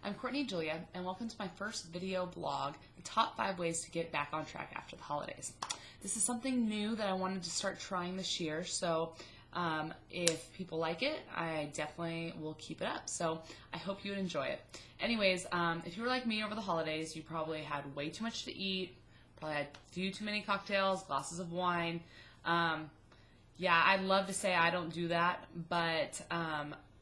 I'm Courtney Julia, and welcome to my first video blog, the top 5 ways to get back on track after the holidays. This is something new that I wanted to start trying this year, so if people like it, I definitely will keep it up. So I hope you would enjoy it. Anyways, if you were like me over the holidays, you probably had way too much to eat, probably had a few too many cocktails, glasses of wine. Yeah, I'd love to say I don't do that, but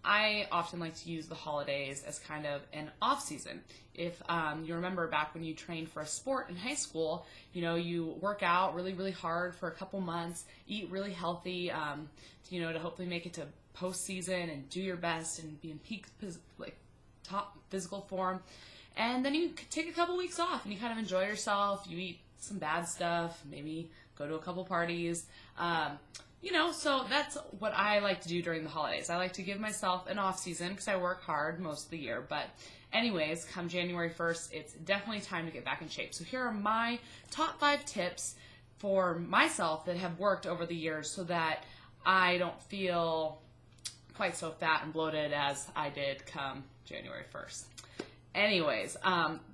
I often like to use the holidays as kind of an off season. If you remember back when you trained for a sport in high school, you work out really hard for a couple months, eat really healthy, to hopefully make it to postseason and do your best and be in peak, top physical form. And then you take a couple weeks off and you kind of enjoy yourself. You eat some bad stuff, maybe go to a couple parties. So that's what I like to do during the holidays. I like to give myself an off season because I work hard most of the year. But anyways, come January 1st, it's definitely time to get back in shape. So here are my top 5 tips for myself that have worked over the years so that I don't feel quite so fat and bloated as I did come January 1st. Anyways,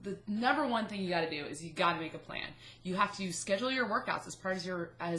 the number one thing you got to do is you got to make a plan. You have to schedule your workouts as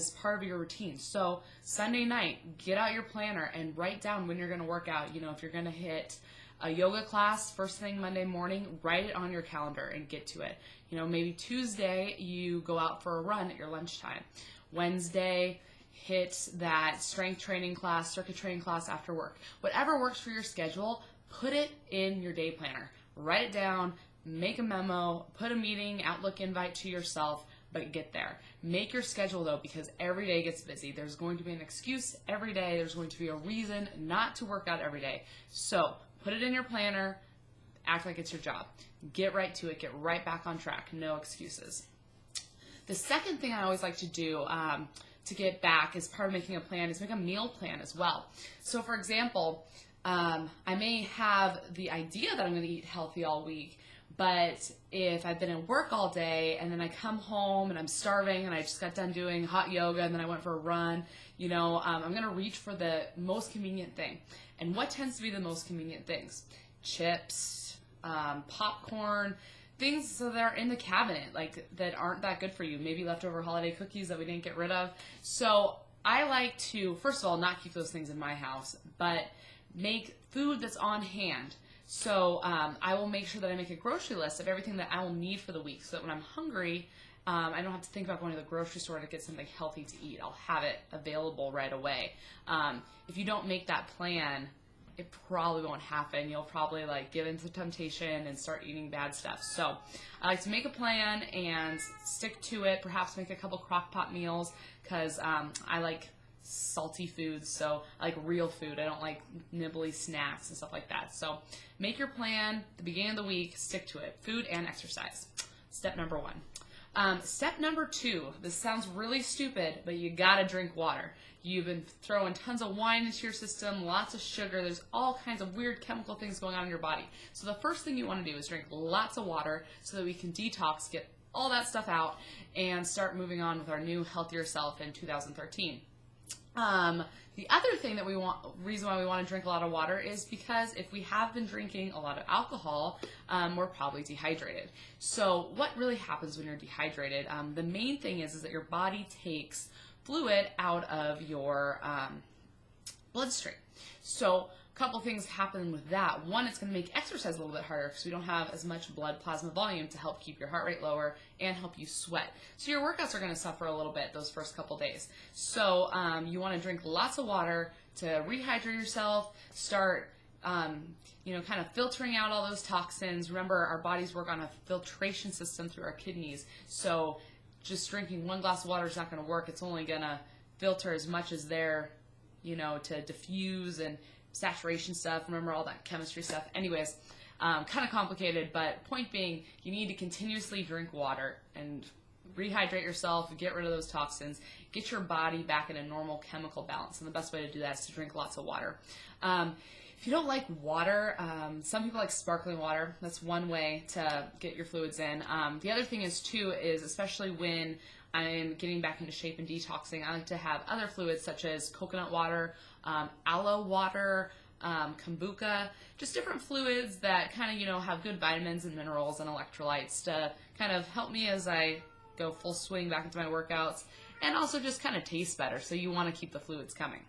part of your routine. So Sunday night, get out your planner and write down when you're going to work out. If you're going to hit a yoga class first thing Monday morning, write it on your calendar and get to it. Maybe Tuesday you go out for a run at your lunchtime. Wednesday, hit that strength training class, circuit training class after work. Whatever works for your schedule, put it in your day planner. Write it down, make a memo, put a meeting, Outlook invite to yourself, but get there. Make your schedule though, because every day gets busy. There's going to be an excuse every day. There's going to be a reason not to work out every day. So put it in your planner, act like it's your job. Get right to it, get right back on track, no excuses. The second thing I always like to do to get back as part of making a plan is make a meal plan as well. So for example, I may have the idea that I'm going to eat healthy all week, but if I've been at work all day and then I come home and I'm starving and I just got done doing hot yoga and then I went for a run, I'm going to reach for the most convenient thing. And what tends to be the most convenient things? Chips, popcorn, things that are in the cabinet, that aren't that good for you. Maybe leftover holiday cookies that we didn't get rid of. So I like to, first of all, not keep those things in my house, but make food that's on hand. So I will make sure that I make a grocery list of everything that I will need for the week so that when I'm hungry, I don't have to think about going to the grocery store to get something healthy to eat. I'll have it available right away. If you don't make that plan, it probably won't happen. You'll probably give in to temptation and start eating bad stuff. So I like to make a plan and stick to it, perhaps make a couple crock pot meals because I like salty foods, so I like real food. I don't like nibbly snacks and stuff like that. So make your plan at the beginning of the week, stick to it. Food and exercise. Step number 1. Step number 2, this sounds really stupid, but you gotta drink water. You've been throwing tons of wine into your system, lots of sugar, there's all kinds of weird chemical things going on in your body. So the first thing you wanna do is drink lots of water so that we can detox, get all that stuff out, and start moving on with our new, healthier self in 2013. The other thing that reason why we want to drink a lot of water is because if we have been drinking a lot of alcohol, we're probably dehydrated. So what really happens when you're dehydrated? The main thing is that your body takes fluid out of your bloodstream. So a couple things happen with that. One, it's going to make exercise a little bit harder because we don't have as much blood plasma volume to help keep your heart rate lower and help you sweat. So your workouts are going to suffer a little bit those first couple days. So you want to drink lots of water to rehydrate yourself, start kind of filtering out all those toxins. Remember, our bodies work on a filtration system through our kidneys. So just drinking one glass of water is not going to work. It's only going to filter as much as there, to diffuse and saturation stuff. Remember all that chemistry stuff. Anyways, kind of complicated, but point being, you need to continuously drink water and rehydrate yourself, get rid of those toxins, get your body back in a normal chemical balance. And the best way to do that is to drink lots of water. If you don't like water, some people like sparkling water. That's one way to get your fluids in. The other thing is too, is especially when I'm getting back into shape and detoxing, I like to have other fluids such as coconut water, aloe water, kombucha, just different fluids that kind of, you know, have good vitamins and minerals and electrolytes to kind of help me as I go full swing back into my workouts, and also just kind of taste better. So you want to keep the fluids coming.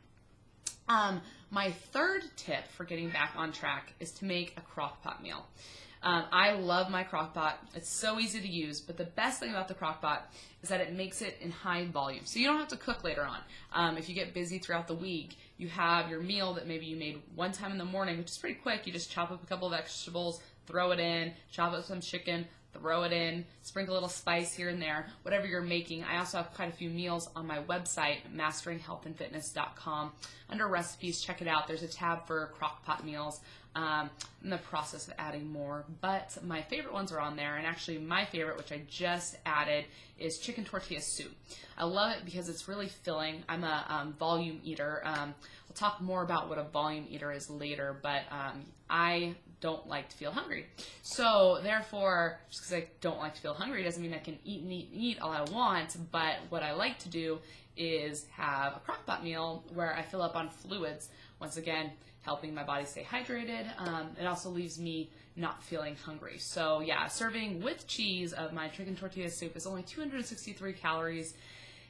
My third tip for getting back on track is to make a crock pot meal. I love my crock pot. It's so easy to use, but the best thing about the crock pot is that it makes it in high volume. So you don't have to cook later on. If you get busy throughout the week, you have your meal that maybe you made one time in the morning, which is pretty quick. You just chop up a couple of vegetables, throw it in, chop up some chicken, throw it in, sprinkle a little spice here and there, whatever you're making. I also have quite a few meals on my website, masteringhealthandfitness.com. Under recipes, check it out. There's a tab for crock pot meals. I'm in the process of adding more, but my favorite ones are on there, and actually my favorite, which I just added, is chicken tortilla soup. I love it because it's really filling. I'm a volume eater. We'll talk more about what a volume eater is later, but I don't like to feel hungry. So therefore, just because I don't like to feel hungry doesn't mean I can eat and eat and eat all I want, but what I like to do is have a crock pot meal where I fill up on fluids, once again, helping my body stay hydrated. It also leaves me not feeling hungry. So yeah, serving with cheese of my chicken tortilla soup is only 263 calories,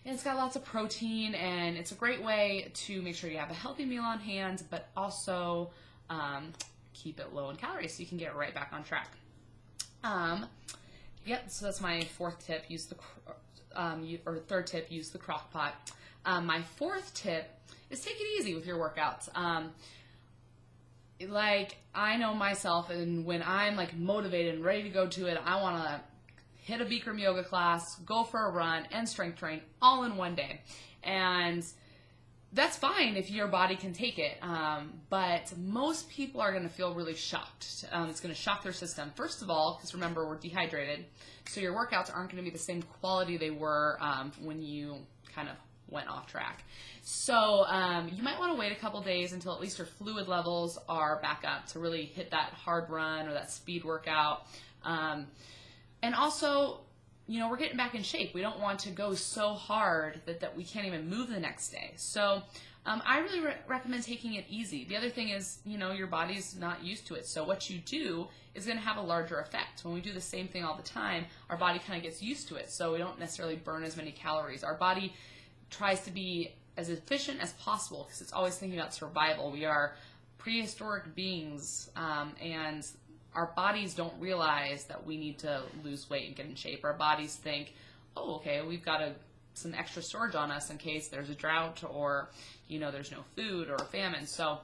and it's got lots of protein, and it's a great way to make sure you have a healthy meal on hand, but also keep it low in calories so you can get right back on track. Yep, so that's my fourth tip, or third tip, use the crock pot. My fourth tip is take it easy with your workouts. Like, I know myself, and when I'm like motivated and ready to go to it, I want to hit a Bikram yoga class, go for a run, and strength train all in one day. And that's fine if your body can take it, but most people are going to feel really shocked. It's going to shock their system. First of all, because remember, we're dehydrated, so your workouts aren't going to be the same quality they were when you kind of went off track. So you might want to wait a couple days until at least your fluid levels are back up to really hit that hard run or that speed workout. And also, you know, we're getting back in shape. We don't want to go so hard that we can't even move the next day. So I really recommend taking it easy. The other thing is, you know, your body's not used to it. So what you do is going to have a larger effect. When we do the same thing all the time, our body kind of gets used to it. So we don't necessarily burn as many calories. Our body tries to be as efficient as possible because it's always thinking about survival. We are prehistoric beings, and our bodies don't realize that we need to lose weight and get in shape. Our bodies think, oh, okay, we've got some extra storage on us in case there's a drought or, you know, there's no food or a famine. So,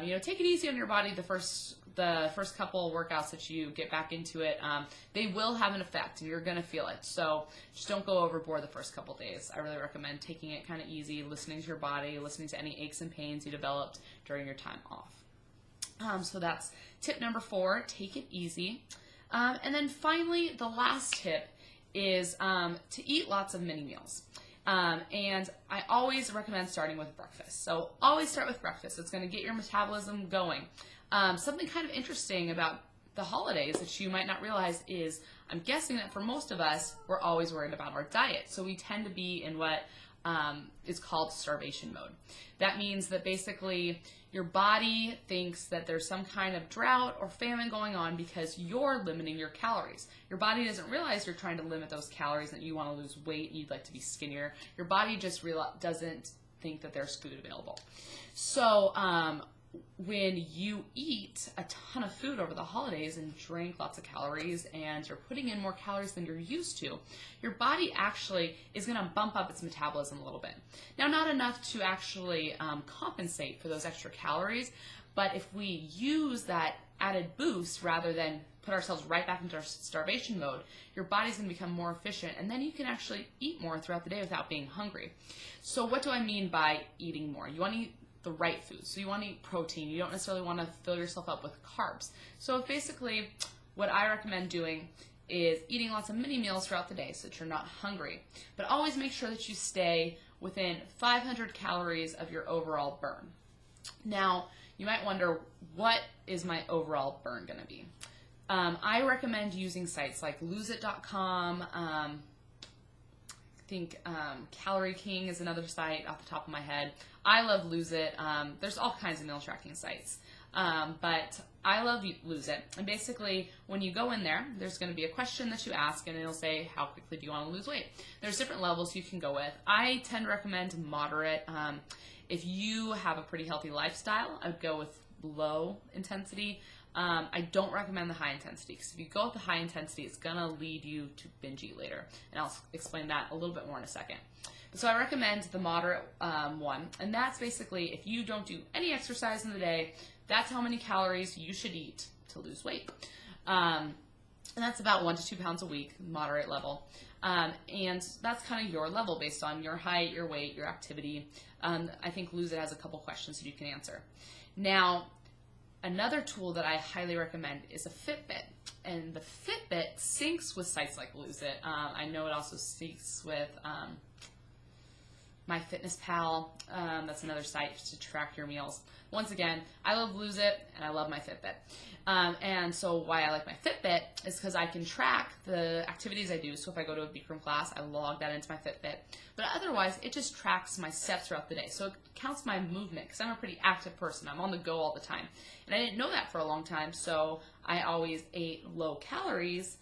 you know, take it easy on your body the first couple workouts that you get back into it. They will have an effect, and you're going to feel it. So just don't go overboard the first couple days. I really recommend taking it kind of easy, listening to your body, listening to any aches and pains you developed during your time off. So that's tip number 4, take it easy. And then finally, the last tip is to eat lots of mini meals. And I always recommend starting with breakfast. So always start with breakfast. It's going to get your metabolism going. Something kind of interesting about the holidays that you might not realize is, I'm guessing that for most of us, we're always worried about our diet. So we tend to be in what is called starvation mode. That means that basically your body thinks that there's some kind of drought or famine going on because you're limiting your calories. Your body doesn't realize you're trying to limit those calories and you want to lose weight and you'd like to be skinnier. Your body just doesn't think that there's food available. So when you eat a ton of food over the holidays and drink lots of calories and you're putting in more calories than you're used to, your body actually is going to bump up its metabolism a little bit. Now, not enough to actually compensate for those extra calories, but if we use that added boost rather than put ourselves right back into our starvation mode, your body's going to become more efficient, and then you can actually eat more throughout the day without being hungry. So what do I mean by eating more? You want to eat the right food. So you want to eat protein. You don't necessarily want to fill yourself up with carbs. So basically what I recommend doing is eating lots of mini meals throughout the day so that you're not hungry. But always make sure that you stay within 500 calories of your overall burn. Now, you might wonder, what is my overall burn going to be? I recommend using sites like loseit.com, think Calorie King is another site off the top of my head. I love Lose It. There's all kinds of meal tracking sites. But I love Lose It. And basically, when you go in there, there's going to be a question that you ask, and it'll say, how quickly do you want to lose weight? There's different levels you can go with. I tend to recommend moderate. If you have a pretty healthy lifestyle, I would go with low intensity. I don't recommend the high intensity, because if you go with the high intensity, it's going to lead you to binge eat later. And I'll explain that a little bit more in a second. So I recommend the moderate one, and that's basically if you don't do any exercise in the day, that's how many calories you should eat to lose weight. And that's about 1 to 2 pounds a week, moderate level. And that's kind of your level based on your height, your weight, your activity. I think Lose It has a couple questions that you can answer. Now, another tool that I highly recommend is a Fitbit. And the Fitbit syncs with sites like Lose It. I know it also syncs with MyFitnessPal. That's another site to track your meals. Once again, I love Lose It and I love my Fitbit. And so why I like my Fitbit is because I can track the activities I do. So if I go to a Bikram class, I log that into my Fitbit. But otherwise, it just tracks my steps throughout the day. So it counts my movement, because I'm a pretty active person. I'm on the go all the time. And I didn't know that for a long time, so I always ate low calories.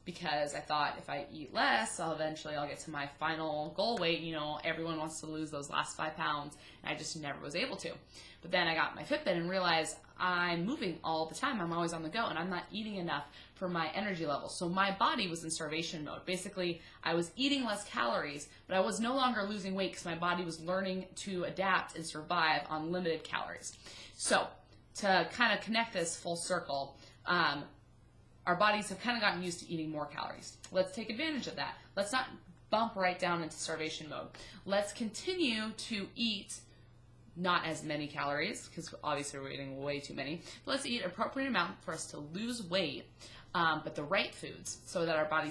Because I thought if I eat less, I'll get to my final goal weight. You know, everyone wants to lose those last 5 pounds, and I just never was able to. But then I got my Fitbit and realized I'm moving all the time. I'm always on the go, and I'm not eating enough for my energy level. So my body was in starvation mode. Basically, I was eating less calories, but I was no longer losing weight because my body was learning to adapt and survive on limited calories. So to kind of connect this full circle, our bodies have kind of gotten used to eating more calories. Let's take advantage of that. Let's not bump right down into starvation mode. Let's continue to eat not as many calories, because obviously we're eating way too many. But let's eat an appropriate amount for us to lose weight, but the right foods, so that our body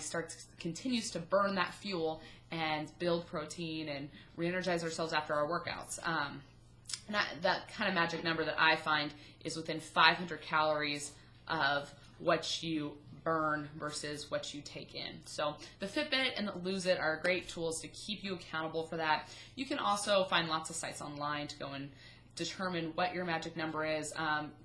continues to burn that fuel and build protein and re-energize ourselves after our workouts. And that kind of magic number that I find is within 500 calories of what you burn versus what you take in. So the Fitbit and the Lose It are great tools to keep you accountable for that. You can also find lots of sites online to go and determine what your magic number is.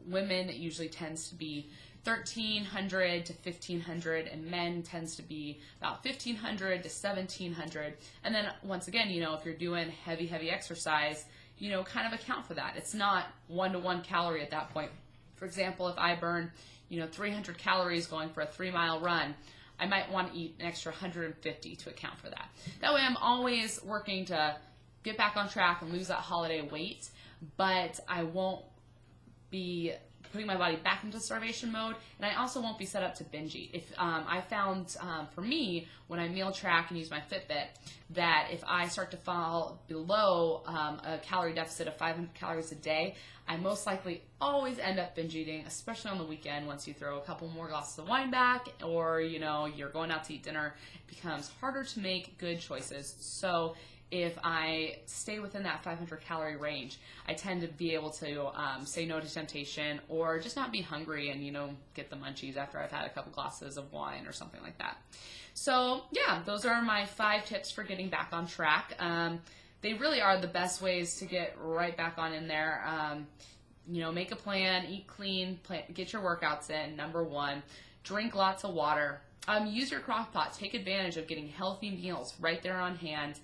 Women, it usually tends to be 1,300 to 1,500, and men tends to be about 1,500 to 1,700. And then once again, you know, if you're doing heavy exercise, you know, kind of account for that. It's not 1-to-1 calorie at that point. For example, if I burn 300 calories going for a 3-mile run, I might want to eat an extra 150 to account for that. That way I'm always working to get back on track and lose that holiday weight, but I won't be putting my body back into starvation mode, and I also won't be set up to binge eat. If I found, for me, when I meal track and use my Fitbit, that if I start to fall below a calorie deficit of 500 calories a day, I most likely always end up binge eating, especially on the weekend. Once you throw a couple more glasses of wine back, or you're going out to eat dinner, it becomes harder to make good choices. So if I stay within that 500 calorie range, I tend to be able to say no to temptation, or just not be hungry and get the munchies after I've had a couple glasses of wine or something like that. So yeah, those are my 5 tips for getting back on track. They really are the best ways to get right back on in there. Make a plan, eat clean, get your workouts in, number 1. Drink lots of water. Use your crock pot. Take advantage of getting healthy meals right there on hand.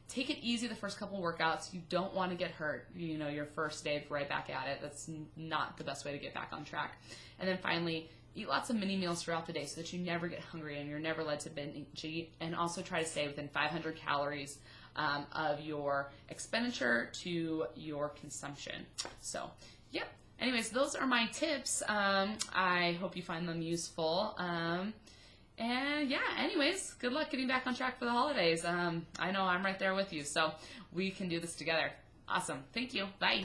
Take it easy the first couple workouts. You don't want to get hurt, your first day right back at it. That's not the best way to get back on track. And then finally, eat lots of mini meals throughout the day so that you never get hungry and you're never led to binge eat. And also try to stay within 500 calories of your expenditure to your consumption. So, yep. Anyways, those are my tips. I hope you find them useful. And yeah, anyways, good luck getting back on track for the holidays. I know I'm right there with you, so we can do this together. Awesome. Thank you. Bye.